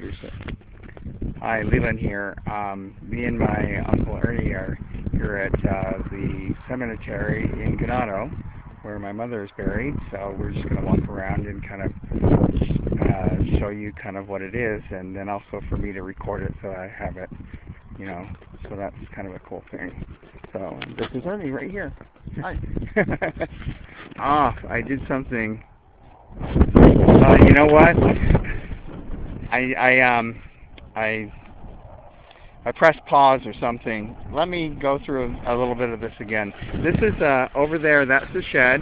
introduce it. Hi, Leland here. Me and my Uncle Ernie are here at the cemetery in Ganado, where my mother is buried. So we're just going to walk around and kind of show you kind of what it is, and then also for me to record it so I have it, you know. So that's kind of a cool thing. So this is Ernie right here. Hi. I did something. You know what? I pressed pause or something. Let me go through a little bit of this again. This is over there. That's the shed,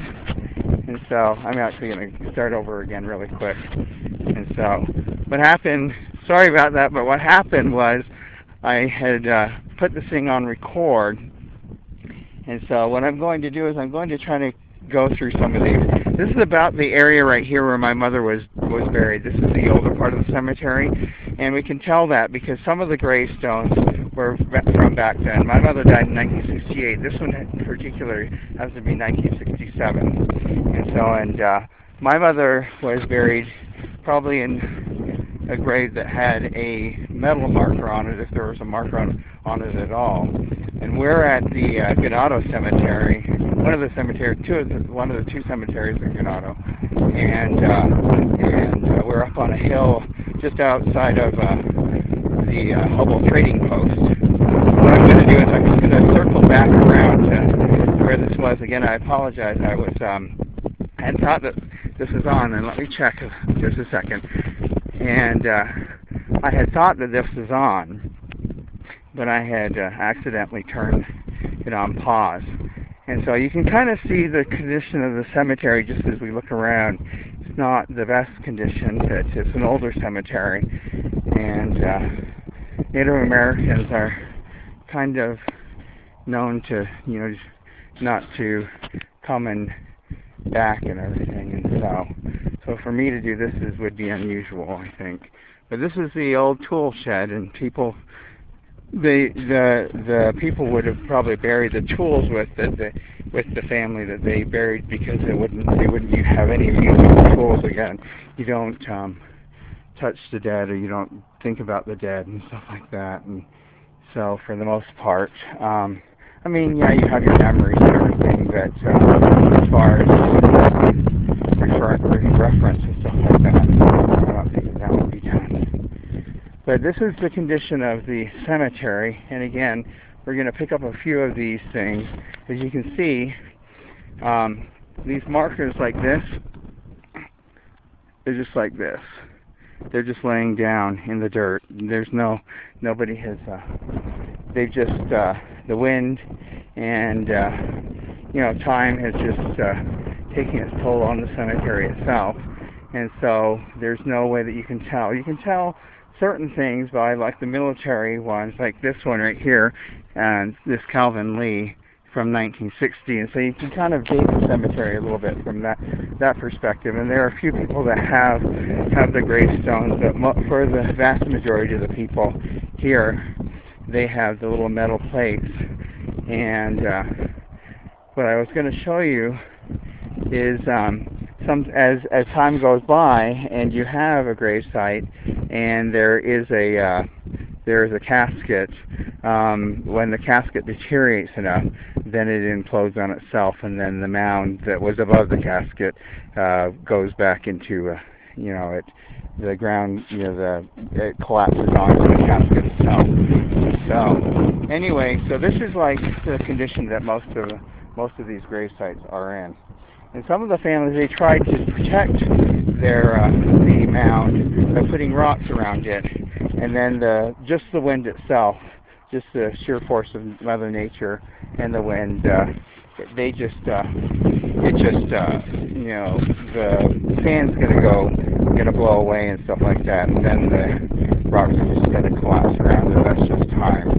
and so I'm actually going to start over again really quick. And so what happened? Sorry about that, but what happened was I had put this thing on record, and so what I'm going to do is I'm going to try to go through some of these. This is about the area right here where my mother was buried. This is the older part of the cemetery, and we can tell that because some of the gravestones were from back then. My mother died in 1968. This one in particular has to be 1967. And my mother was buried probably in a grave that had a metal marker on it, if there was a marker on it at all. And we're at the Ganado cemetery, one of the two cemeteries in Ganado, and we're up on a hill just outside of the Hubble trading post. What I'm going to do is I'm just going to circle back around to where this was. Again, I apologize. I had thought that this was on, and let me check just a second. And I had thought that this was on, but I had accidentally turned it on pause. And so you can kind of see the condition of the cemetery just as we look around. It's not the best condition, but it's an older cemetery. And Native Americans are kind of known to, you know, not to come and back and everything. And so for me to do this would be unusual, I think. But this is the old tool shed, and people, the people would have probably buried the tools with the family that they buried, because they wouldn't have any use of the tools again. You don't touch the dead, or you don't think about the dead and stuff like that. And so for the most part, I mean, yeah, you have your memories and everything, but as far as reference and stuff like that, I don't think that would be done. But this is the condition of the cemetery, and again, we're going to pick up a few of these things. As you can see, these markers like this, they're just like this. They're just laying down in the dirt. There's nobody has, they've just, the wind and, you know, time has just taken its toll on the cemetery itself. And so there's no way that you can tell. You can tell certain things by, like, the military ones, like this one right here, and this Calvin Lee from 1960. And so you can kind of date the cemetery a little bit from that perspective. And there are a few people that have the gravestones, but for the vast majority of the people here, they have the little metal plates. And what I was going to show you is as time goes by and you have a grave site and there is a casket, when the casket deteriorates enough, then it implodes on itself, and then the mound that was above the casket goes back into the ground, it collapses onto the casket itself. So anyway, so this is like the condition that most of these grave sites are in. And some of the families, they tried to protect the mound by putting rocks around it, and then just the wind itself, just the sheer force of Mother Nature and the wind, the sand's gonna blow away and stuff like that, and then the rocks are just gonna collapse around it. That's just time,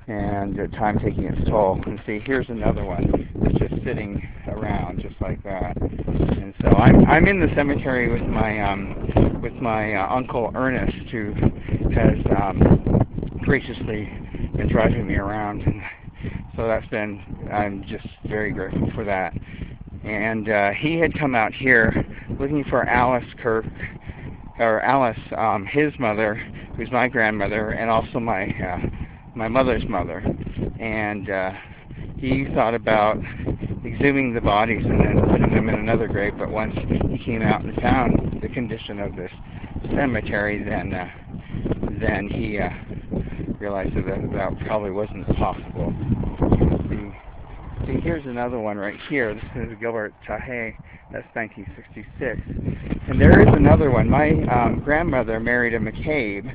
and time taking its toll. And see, here's another one that's just sitting around just like that. And so I'm in the cemetery with my Uncle Ernest, who has graciously been driving me around, and so I'm just very grateful for that. And he had come out here looking for Alice Kirk, or Alice, his mother, who's my grandmother, and also my mother's mother. And he thought about exhuming the bodies and then putting them in another grave, but once he came out and found the condition of this cemetery, then he realized that probably wasn't possible. See, here's another one right here. This is Gilbert Tahay. That's 1966. And there is another one. My grandmother married a McCabe,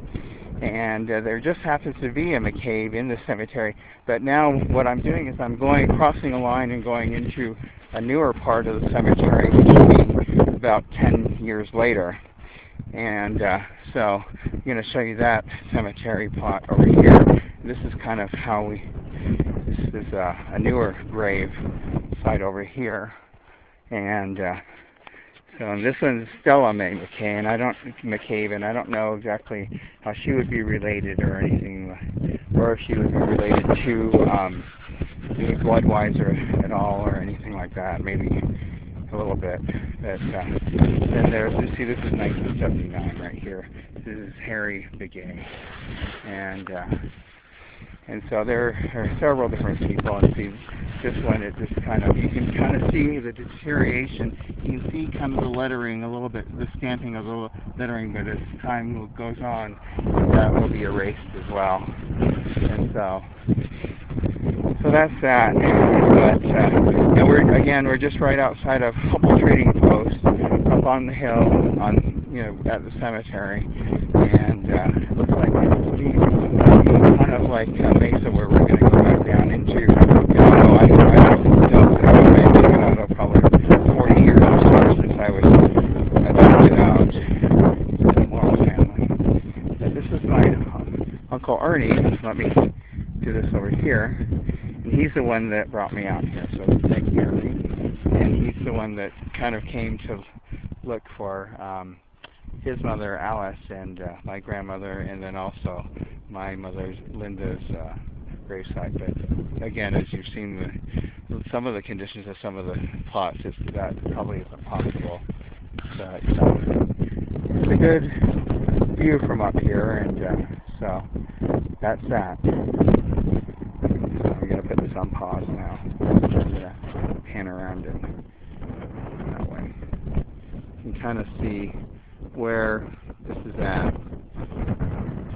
and there just happens to be a McCabe in the cemetery. But now what I'm doing is I'm crossing a line and going into a newer part of the cemetery, which will be about 10 years later. And so I'm going to show you that cemetery plot over here. This is kind of how this is a newer grave site over here. And so this one's Stella Mae McCabe, and I don't know exactly how she would be related or anything, or if she would be related to blood-wise or at all or anything like that. Maybe a little bit. But then there's, you see, this is 1979 right here. This is Harry Begay, and so there are several different people. And see, this one, it just kind of, you can kind of see the deterioration. You can see kind of the lettering a little bit, the stamping of the lettering, but as time goes on, that will be erased as well. And so that's that. But we're just right outside of Hubble Trading Post, up on the hill, at the cemetery, and it looks like it's kind of like a mesa where we're going to go back down into Ganado. I don't know, I've been in Ganado probably 40 years or so since I was adopted out to the Morrow family. But this is my Uncle Ernie. Let me do this over here. And he's the one that brought me out here, so thank you, Ernie. And he's the one that kind of came to look for his mother Alice and my grandmother, and then also my mother Linda's gravesite. But again, as you've seen, some of the conditions of some of the plots, that probably isn't possible. But it's a good view from up here, and so that's that. I'm going to put this on pause now. I'm going to pan around it that way. You can kind of see where this is at.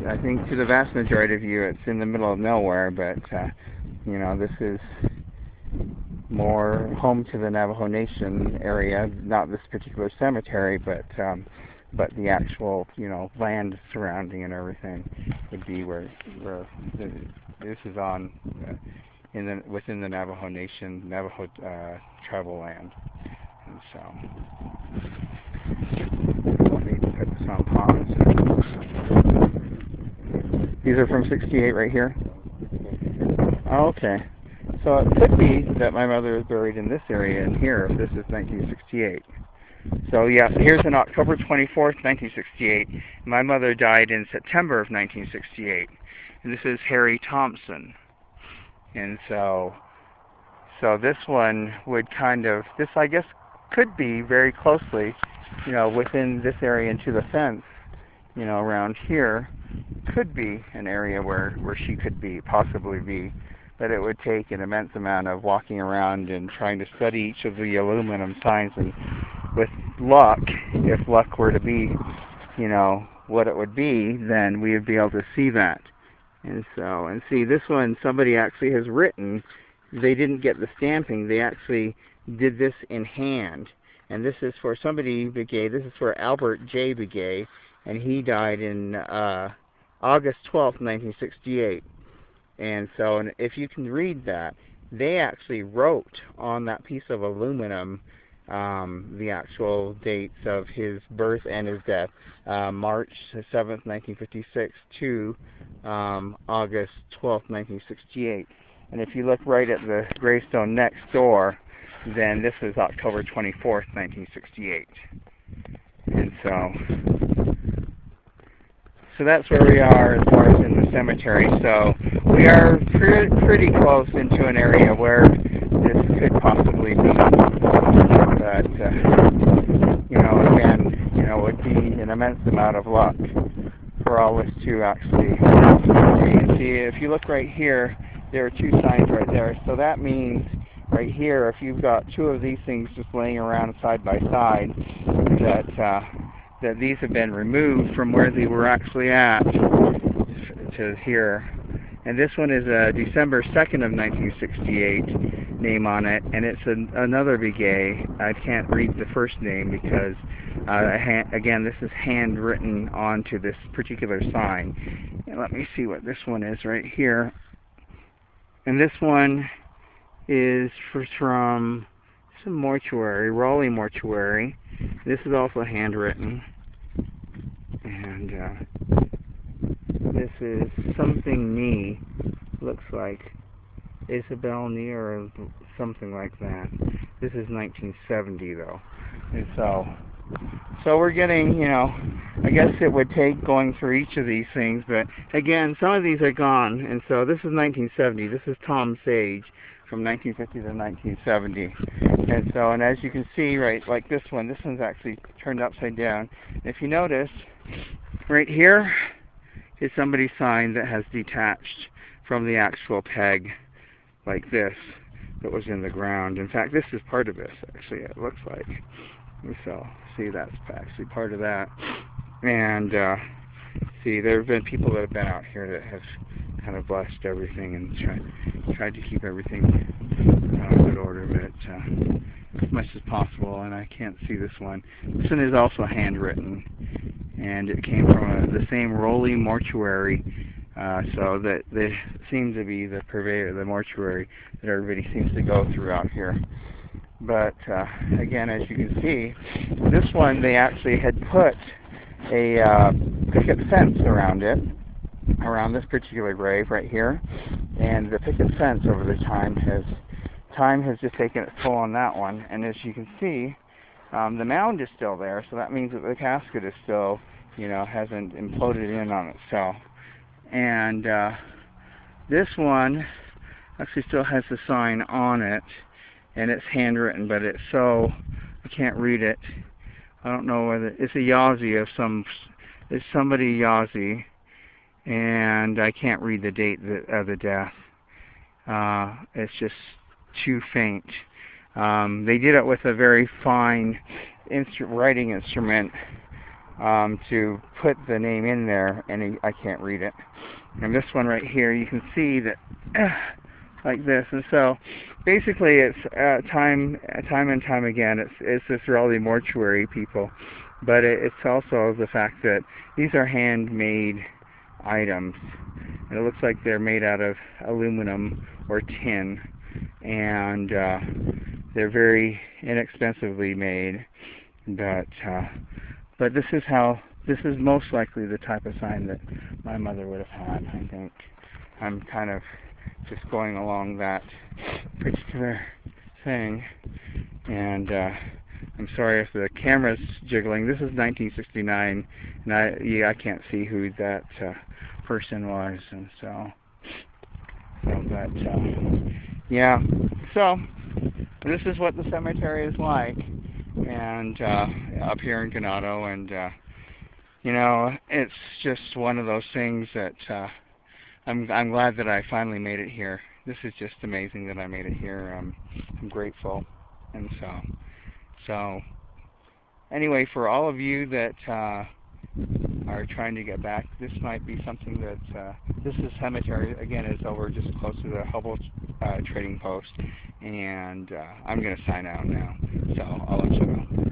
I think to the vast majority of you, it's in the middle of nowhere, but this is more home to the Navajo Nation area, not this particular cemetery, but the actual land surrounding and everything would be where this is on within the Navajo Nation, Navajo tribal land. And so let me put this on pause. These are from 68 right here? Oh, okay. So it could be that my mother is buried in this area in here if this is 1968. So yeah, here's an October 24th, 1968. My mother died in September of 1968. And this is Harry Thompson. And so this one would this I guess could be very closely, within this area into the fence, around here, could be an area where she could possibly be. But it would take an immense amount of walking around and trying to study each of the aluminum signs, and with luck, if luck were to be, what it would be, then we would be able to see that. And see, this one somebody actually has written. They didn't get the stamping. They actually did this in hand. And this is for somebody Begay. This is for Albert J. Begay, and he died in August 12th, 1968. And so, if you can read that, they actually wrote on that piece of aluminum the actual dates of his birth and his death, March 7th, 1956 to August 12th, 1968. And if you look right at the gravestone next door, then this is October 24th, 1968. And so that's where we are as far as in the cemetery. So we are pretty close into an area where this could possibly be. But again, would be an immense amount of luck for all this to actually succeed. See, if you look right here, there are two signs right there. So that means right here, if you've got two of these things just laying around side by side, that these have been removed from where they were actually at to here. And this one is a December 2nd of 1968 name on it, and it's another Begay. I can't read the first name because, again, this is handwritten onto this particular sign. And let me see what this one is right here. And this one is from some mortuary, Raleigh mortuary. This is also handwritten. And this is something knee, looks like Isabel knee or something like that. This is 1970 though. And so we're getting, you know, I guess it would take going through each of these things, but again, some of these are gone. And so this is 1970. This is Tom Sage from 1950 to 1970. And so, and as you can see, right, like this one's actually turned upside down. If you notice, right here is somebody's sign that has detached from the actual peg, like this, that was in the ground. In fact, this is part of this, actually, it looks like. So, see, that's actually part of that. And, see, there have been people that have been out here that have kind of blessed everything and tried to keep everything in good order, but as much as possible. And I can't see this one. This one is also handwritten, and it came from the same Raleigh mortuary, so that they seem to be the purveyor, the mortuary that everybody seems to go through out here. But again, as you can see, this one they actually had put a picket fence around it, around this particular grave right here, and the picket fence over the time has just taken its toll on that one. And as you can see, the mound is still there, so that means that the casket is still, you know, hasn't imploded in on itself. And this one actually still has the sign on it, and it's handwritten, but it's so, I can't read it. I don't know whether it's a Yazzie of it's somebody Yazzie, and I can't read the date of the death. It's just too faint. They did it with a very fine writing instrument to put the name in there, and I can't read it. And this one right here, you can see that like this. And so basically it's time and time again, it's this Raleigh mortuary people, but it's also the fact that these are handmade items, and it looks like they're made out of aluminum or tin, and they're very inexpensively made, but this is most likely the type of sign that my mother would have had, I think. I'm kind of just going along that particular thing, and I'm sorry if the camera's jiggling. This is 1969, and I can't see who that person was, and yeah, so this is what the cemetery is like, and up here in Ganado, and you know, it's just one of those things that I'm glad that I finally made it here. This is just amazing that I made it here. I'm grateful, and so anyway, for all of you that are trying to get back, this might be something that this is cemetery again, is over just close to the Hubble trading post, and I'm going to sign out now, so I'll let you know.